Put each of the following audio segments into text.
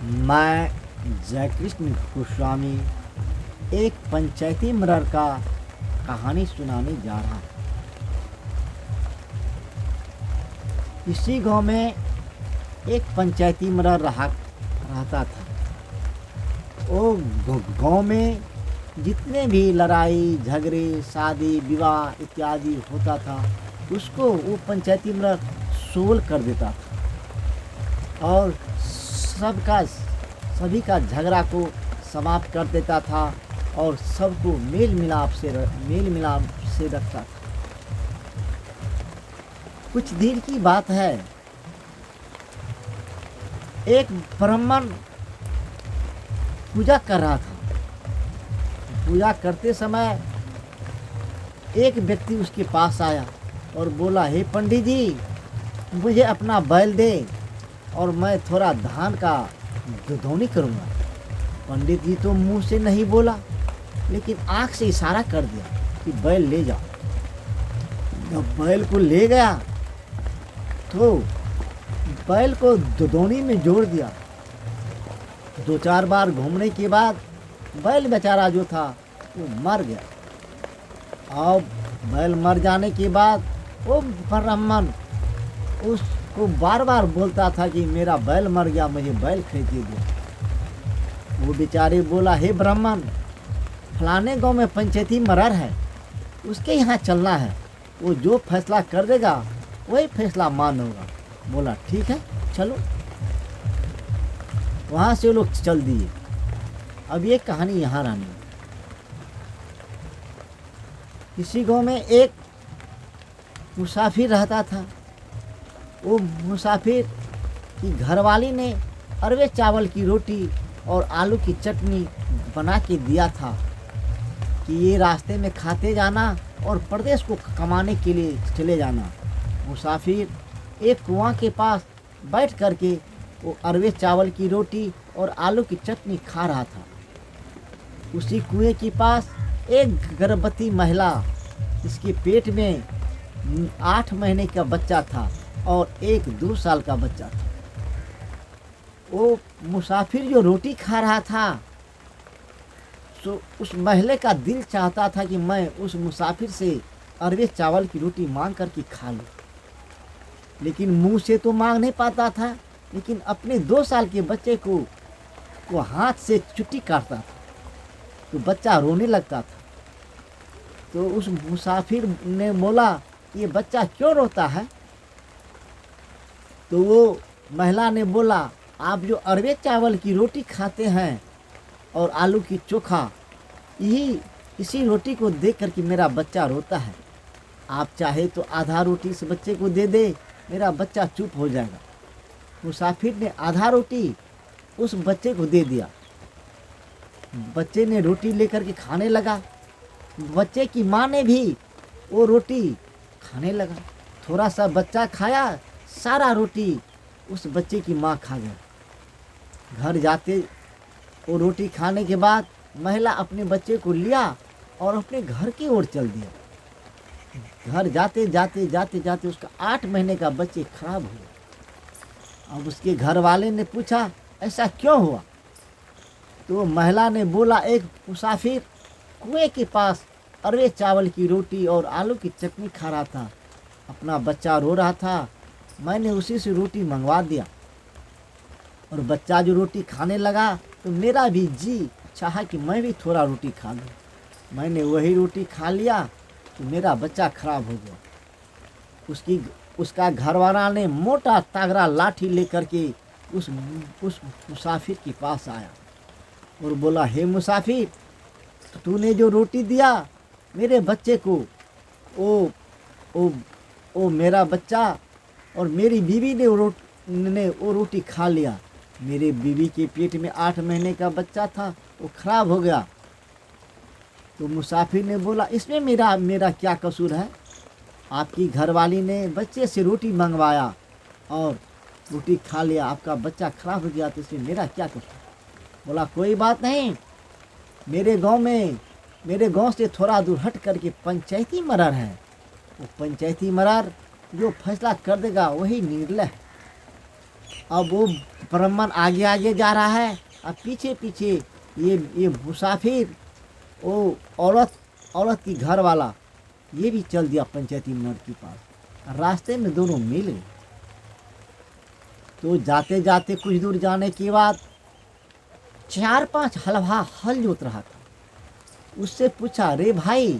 मैं जयकृष्ण गोस्वामी एक पंचायती मर्डर का कहानी सुनाने जा रहा हूँ। इसी गांव में एक पंचायती मर्डर रहता था। वो गांव में जितने भी लड़ाई झगड़े शादी विवाह इत्यादि होता था उसको वो पंचायती मर्डर सोल्व कर देता था और सभी का झगड़ा को समाप्त कर देता था और सबको मेल मिलाप से रखता था। कुछ दिन की बात है, एक ब्राह्मण पूजा कर रहा था। पूजा करते समय एक व्यक्ति उसके पास आया और बोला, हे पंडित जी, मुझे अपना बैल दे और मैं थोड़ा धान का धोनी करूँगा। पंडित जी तो मुंह से नहीं बोला, लेकिन आँख से इशारा कर दिया कि बैल ले जाओ। जब बैल को ले गया तो बैल को दोनी में जोड़ दिया। 2-4 बार घूमने के बाद बैल बेचारा जो था वो मर गया। और बैल मर जाने के बाद वो ब्राह्मण उसको बार बार बोलता था कि मेरा बैल मर गया, मुझे बैल खरीद दो। वो बेचारे बोला, हे ब्राह्मण, फलाने गांव में पंचायती मर्डर है, उसके यहाँ चलना है, वो जो फैसला कर देगा वही फैसला मान होगा। बोला ठीक है चलो। वहाँ से लोग चल दिए। अब ये कहानी यहाँ रहनी है। किसी गांव में एक मुसाफिर रहता था। वो मुसाफिर की घरवाली ने अरवे चावल की रोटी और आलू की चटनी बना के दिया था कि ये रास्ते में खाते जाना और प्रदेश को कमाने के लिए चले जाना। मुसाफिर एक कुआं के पास बैठ करके वो अरवे चावल की रोटी और आलू की चटनी खा रहा था। उसी कुएं के पास एक गर्भवती महिला, इसके पेट में 8 महीने का बच्चा था और एक 2 साल का बच्चा था। वो मुसाफिर जो रोटी खा रहा था, तो उस महिला का दिल चाहता था कि मैं उस मुसाफिर से अरवे चावल की रोटी मांग करके खा लूँ, लेकिन मुंह से तो मांग नहीं पाता था। लेकिन अपने 2 साल के बच्चे को हाथ से चुट्टी काटता था तो बच्चा रोने लगता था। तो उस मुसाफिर ने बोला, ये बच्चा क्यों रोता है? तो वो महिला ने बोला, आप जो अरवे चावल की रोटी खाते हैं और आलू की चोखा, इसी रोटी को देख कर के मेरा बच्चा रोता है। आप चाहे तो आधा रोटी इस बच्चे को दे दे, मेरा बच्चा चुप हो जाएगा। मुसाफिर ने आधा रोटी उस बच्चे को दे दिया। बच्चे ने रोटी लेकर के खाने लगा। बच्चे की माँ ने भी वो रोटी खाने लगा। थोड़ा सा बच्चा खाया, सारा रोटी उस बच्चे की माँ खा गई। घर जाते वो रोटी खाने के बाद महिला अपने बच्चे को लिया और अपने घर की ओर चल दिया। घर जाते जाते उसका 8 महीने का बच्चे खराब हुआ। अब उसके घर वाले ने पूछा, ऐसा क्यों हुआ? तो महिला ने बोला, एक मुसाफिर कुएं के पास अरवे चावल की रोटी और आलू की चटनी खा रहा था, अपना बच्चा रो रहा था, मैंने उसी से रोटी मंगवा दिया और बच्चा जो रोटी खाने लगा तो मेरा भी जी चाहा कि मैं भी थोड़ा रोटी खा लूँ। मैंने वही रोटी खा लिया तो मेरा बच्चा खराब हो गया। उसका घरवाला ने मोटा तगड़ा लाठी लेकर के उस मुसाफिर के पास आया और बोला, हे मुसाफिर, तो तूने जो रोटी दिया मेरे बच्चे को, ओ मेरा बच्चा और मेरी बीवी ने वो रोटी खा लिया। मेरे बीवी के पेट में 8 महीने का बच्चा था, वो खराब हो गया। तो मुसाफिर ने बोला, इसमें मेरा क्या कसूर है? आपकी घरवाली ने बच्चे से रोटी मंगवाया और रोटी खा लिया, आपका बच्चा खराब हो गया, तो इसमें मेरा क्या कसूर? बोला, कोई बात नहीं, मेरे गांव से थोड़ा दूर हट करके पंचायती मर्डर है। वो पंचायती मर्डर जो फैसला कर देगा वही निर्णय है। अब वो ब्राह्मण आगे आगे जा रहा है और पीछे पीछे ये मुसाफिर, वो औरत की घर वाला, ये भी चल दिया पंचायती मिनट के पास। रास्ते में दोनों मिल गए। तो जाते जाते कुछ दूर जाने के बाद 4-5 हलवा हल जोत रहा था। उससे पूछा, रे भाई,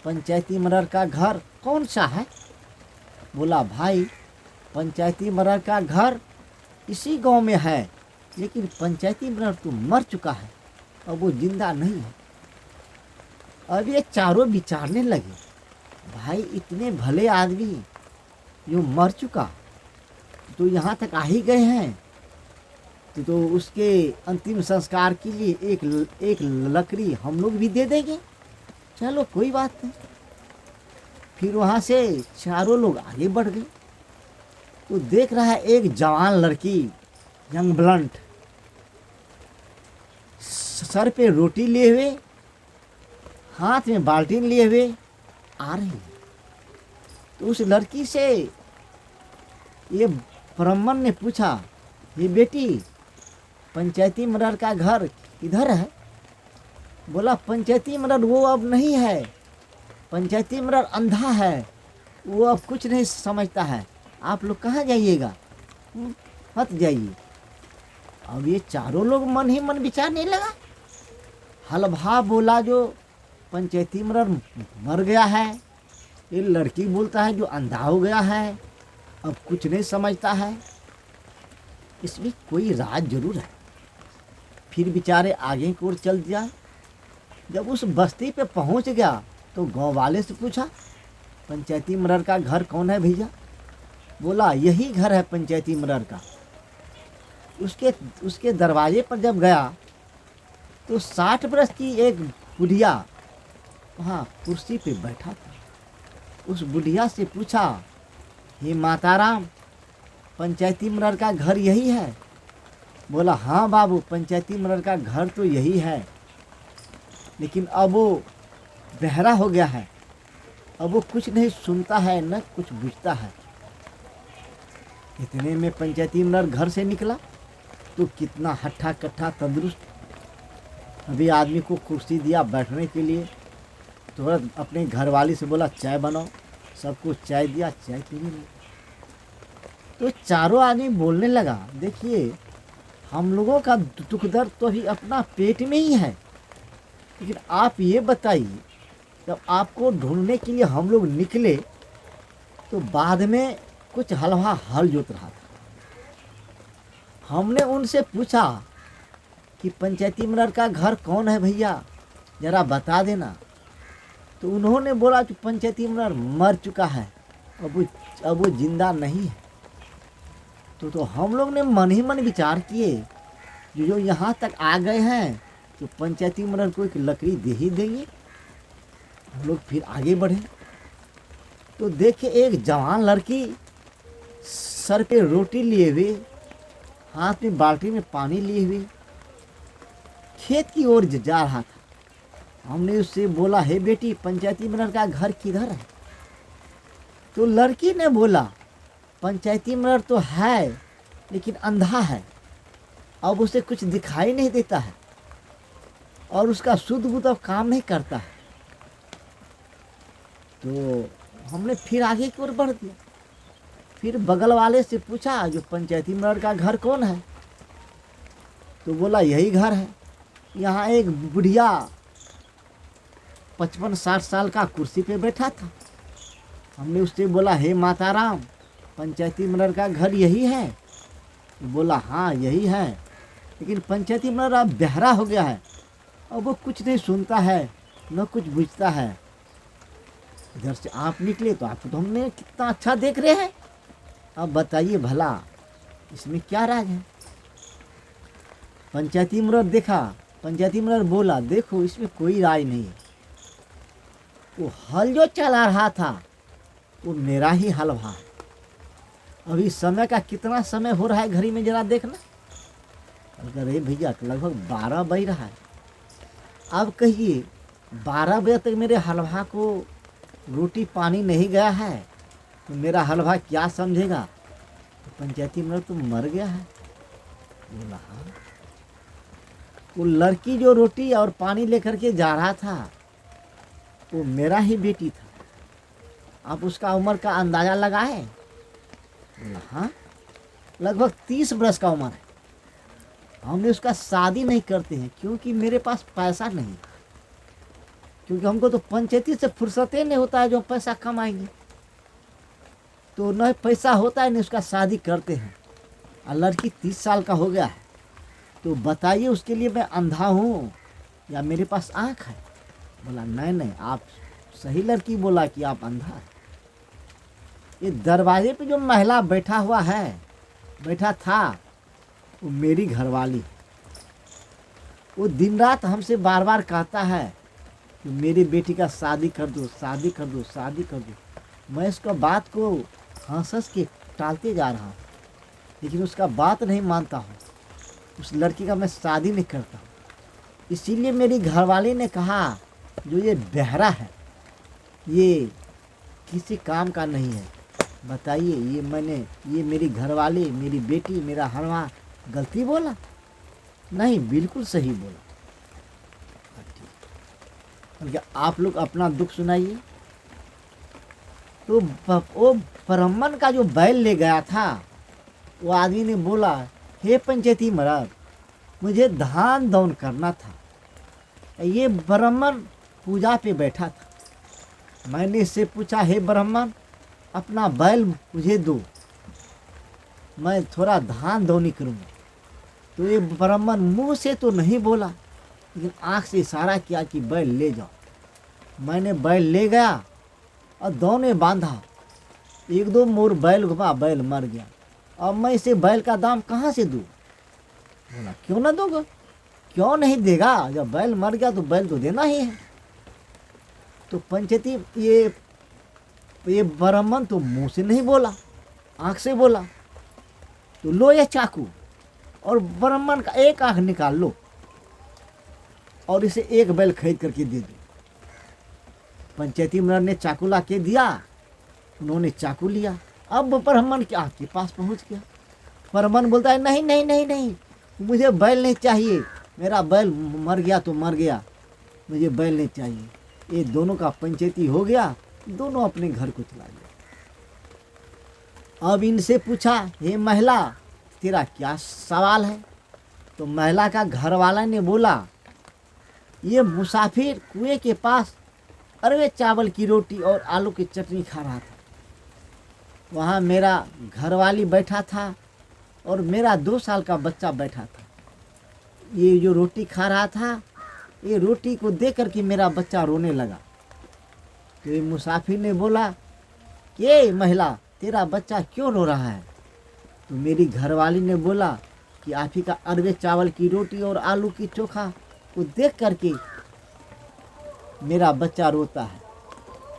पंचायती मर्डर का घर कौन सा है? बोला, भाई पंचायती मर्डर का घर इसी गांव में है, लेकिन पंचायती मर्डर तो मर चुका है, अब वो जिंदा नहीं है। अब ये चारों विचारने लगे, भाई इतने भले आदमी जो मर चुका तो यहाँ तक आ ही गए हैं, तो उसके अंतिम संस्कार के लिए एक लकड़ी हम लोग भी दे देंगे, चलो कोई बात नहीं। फिर वहाँ से चारों लोग आगे बढ़ गए। तो देख रहा है एक जवान लड़की, यंग ब्लंट, सर पे रोटी लिए हुए, हाथ में बाल्टी लिए हुए आ रही है। तो उस लड़की से ये ब्राह्मण ने पूछा, ये बेटी, पंचायती मर्डर का घर किधर है? बोला, पंचायती मर्डर वो अब नहीं है, पंचायती मर्डर अंधा है, वो अब कुछ नहीं समझता है, आप लोग कहाँ जाइएगा, मत जाइए। अब ये चारों लोग मन ही मन विचारने लगा। हलवा बोला जो पंचायती मर्डर मर गया है, ये लड़की बोलता है जो अंधा हो गया है, अब कुछ नहीं समझता है, इसमें कोई राज जरूर है। फिर बेचारे आगे की ओर चल दिया। जब उस बस्ती पे पहुंच गया तो गांव वाले से पूछा, पंचायती मर्डर का घर कौन है भैया? बोला, यही घर है पंचायती मर्डर का। उसके दरवाजे पर जब गया तो 60 वर्ष की एक बुढ़िया वहाँ कुर्सी पे बैठा था। उस बुढ़िया से पूछा, हे माताराम, पंचायती मर्डर का घर यही है? बोला, हाँ बाबू, पंचायती मर्डर का घर तो यही है, लेकिन अब वो बहरा हो गया है, अब वो कुछ नहीं सुनता है न कुछ बुझता है। इतने में पंचायती मर्डर घर से निकला तो कितना हट्ठा कट्ठा तंदुरुस्त। अभी आदमी को कुर्सी दिया बैठने के लिए, तुरंत अपने घर वाली से बोला, चाय बनाओ, सबको चाय दिया, चाय पीने लगे। तो चारों आदमी बोलने लगा, देखिए हम लोगों का दुख दर्द तो अभी अपना पेट में ही है, लेकिन आप ये बताइए, जब आपको ढूंढने के लिए हम लोग निकले तो बाद में कुछ हलवा हल जोत रहा था। हमने उनसे पूछा कि पंचायती मर्डर का घर कौन है भैया, जरा बता देना। तो उन्होंने बोला कि पंचायती मर्डर मर चुका है, अब वो जिंदा नहीं है। तो हम लोग ने मन ही मन विचार किए, जो यहाँ तक आ गए हैं तो पंचायती मर्डर को एक लकड़ी दे ही देंगे। हम लोग फिर आगे बढ़े तो देखे एक जवान लड़की सर पे रोटी लिए हुए, हाथ में बाल्टी में पानी लिए हुए खेत की ओर जा रहा था। हमने उससे बोला, हे बेटी, पंचायती मर्डर का घर किधर है? तो लड़की ने बोला, पंचायती मर्डर तो है, लेकिन अंधा है, अब उसे कुछ दिखाई नहीं देता है और उसका शुद्ध बुद्ध अब काम नहीं करता है। तो हमने फिर आगे की ओर बढ़ दिया। फिर बगल वाले से पूछा, जो पंचायती मर्डर का घर कौन है? तो बोला, यही घर है। यहाँ एक बुढ़िया 55-60 साल का कुर्सी पे बैठा था। हमने उससे बोला, हे माताराम, पंचायती मर्डर का घर यही है? तो बोला, हाँ यही है, लेकिन पंचायती मर्डर अब बहरा हो गया है, अब वो कुछ नहीं सुनता है न कुछ बुझता है। इधर से आप निकले तो आपको तो हमने कितना अच्छा देख रहे हैं, अब बताइए भला इसमें क्या राज है? पंचायती मर्डर देखा, पंचायती मर्डर बोला, देखो इसमें कोई राज नहीं है, वो हल जो चला रहा था वो मेरा ही हलवा है। अभी समय का कितना समय हो रहा है घड़ी में, जरा देखना। अरे भैया, लगभग 12 बज रहा है। अब कहिए 12 बजे तक मेरे हलवा को रोटी पानी नहीं गया है तो मेरा हलवा क्या समझेगा? तो पंचायती मेरा तो मर गया है। बोला हाँ। वो लड़की जो रोटी और पानी लेकर के जा रहा था वो मेरा ही बेटी था। आप उसका उम्र का अंदाजा लगाए? बोला हाँ, लगभग 30 बरस का उम्र है। हमने उसका शादी नहीं करते हैं क्योंकि मेरे पास पैसा नहीं, क्योंकि हमको तो पंचायती से फुर्सत ही नहीं होता है जो पैसा कमाएंगे। तो न पैसा होता है नहीं उसका शादी करते हैं। और लड़की 30 साल का हो गया है, तो बताइए उसके लिए मैं अंधा हूँ या मेरे पास आँख है? बोला नहीं नहीं, आप सही लड़की बोला कि आप अंधा है। ये दरवाजे पे जो महिला बैठा था वो मेरी घरवाली। वो दिन रात हमसे बार बार कहता है कि मेरी बेटी का शादी कर दो, शादी कर दो, शादी कर दो। मैं इसका बात को हंस के टालते जा रहा हूँ, लेकिन उसका बात नहीं मानता हूँ। उस लड़की का मैं शादी नहीं करता हूँ। इसीलिए मेरी घरवाली ने कहा जो ये बहरा है ये किसी काम का नहीं है। बताइए ये मेरी घरवाली, मेरी बेटी, मेरा हरवा गलती बोला? नहीं, बिल्कुल सही बोला। ठीक, आप लोग अपना दुख सुनाइए। तो वो ब्राह्मण का जो बैल ले गया था वो आदमी ने बोला, हे पंचायती महाराज, मुझे धान दौन करना था। ये ब्राह्मण पूजा पे बैठा था। मैंने इससे पूछा, हे ब्राह्मण, अपना बैल मुझे दो, मैं थोड़ा धान दौनी करूँगा। तो ये ब्राह्मण मुंह से तो नहीं बोला, लेकिन आँख से इशारा किया कि बैल ले जाओ। मैंने बैल ले गया और दौने बांधा। 1-2 मोर बैल घुमा, बैल मर गया। अब मैं इसे बैल का दाम कहाँ से दूँ? बोला क्यों ना दोगे? क्यों नहीं देगा? जब बैल मर गया तो बैल तो देना ही है। तो पंचायती ये ब्राह्मण तो मुंह से नहीं बोला, आँख से बोला। तो लो ये चाकू और ब्राह्मण का एक आँख निकाल लो और इसे एक बैल खरीद करके दे दो। पंचायती महाराज ने चाकू ला के दिया, उन्होंने चाकू लिया। अब ब्राह्मण के आँख के पास पहुंच गया। ब्राह्मण बोलता है, नहीं नहीं नहीं नहीं, मुझे बैल नहीं चाहिए, मेरा बैल मर गया तो मर गया, मुझे बैल नहीं चाहिए। ये दोनों का पंचायती हो गया, दोनों अपने घर को चला गया। अब इनसे पूछा, हे महिला, तेरा क्या सवाल है? तो महिला का घर वाला ने बोला, ये मुसाफिर कुएं के पास अरवे चावल की रोटी और आलू की चटनी खा रहा था। वहाँ मेरा घरवाली बैठा था और मेरा 2 साल का बच्चा बैठा था। ये जो रोटी खा रहा था, ये रोटी को देख कर के मेरा बच्चा रोने लगा। तो ये मुसाफिर ने बोला, ये महिला, तेरा बच्चा क्यों रो रहा है? तो मेरी घरवाली ने बोला कि आप ही का अरवे चावल की रोटी और आलू की चोखा को देख करके मेरा बच्चा रोता है।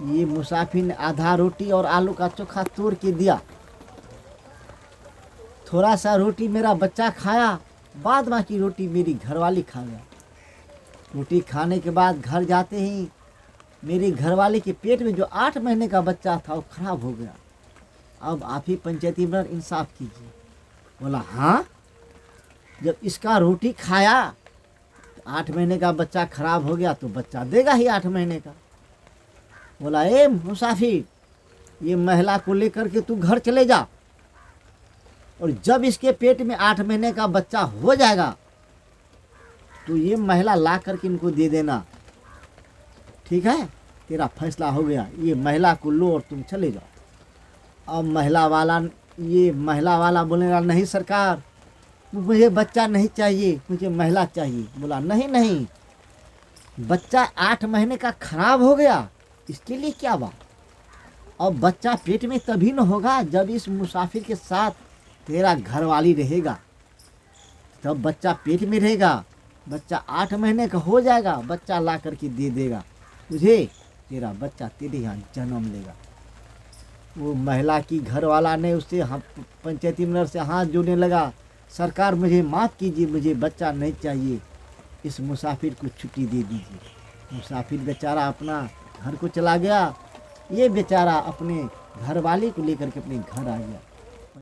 ये मुसाफिर ने आधा रोटी और आलू का चोखा तोड़ के दिया। थोड़ा सा रोटी मेरा बच्चा खाया, बाद बाकी रोटी मेरी घरवाली खा गया। रोटी खाने के बाद घर जाते ही मेरी घरवाली के पेट में जो 8 महीने का बच्चा था वो खराब हो गया। अब आप ही पंचायती महाराज इंसाफ कीजिए। बोला हाँ, जब इसका रोटी खाया 8 महीने का बच्चा खराब हो गया तो बच्चा देगा ही 8 महीने का। बोला, ए मुसाफिर, ये महिला को लेकर के तू घर चले जा और जब इसके पेट में 8 महीने का बच्चा हो जाएगा तो ये महिला ला करके इनको दे देना। ठीक है, तेरा फैसला हो गया। ये महिला को लो और तुम चले जाओ। अब महिला वाला बोलेगा, नहीं सरकार, मुझे बच्चा नहीं चाहिए, मुझे महिला चाहिए। बोला नहीं नहीं, बच्चा 8 महीने का खराब हो गया, इसके लिए क्या बात? अब बच्चा पेट में तभी न होगा जब इस मुसाफिर के साथ तेरा घरवाली रहेगा, तब बच्चा पेट में रहेगा। बच्चा 8 महीने का हो जाएगा, बच्चा ला करके दे देगा तुझे, तेरा बच्चा तेरे यहाँ जन्म लेगा। वो महिला की घरवाला ने उससे पंचायती महाराज से हाथ जोड़ने लगा, सरकार मुझे माफ़ कीजिए, मुझे बच्चा नहीं चाहिए, इस मुसाफिर को छुट्टी दे दीजिए। मुसाफिर बेचारा अपना घर को चला गया। ये बेचारा अपने घरवाले को लेकर के अपने घर आ गया।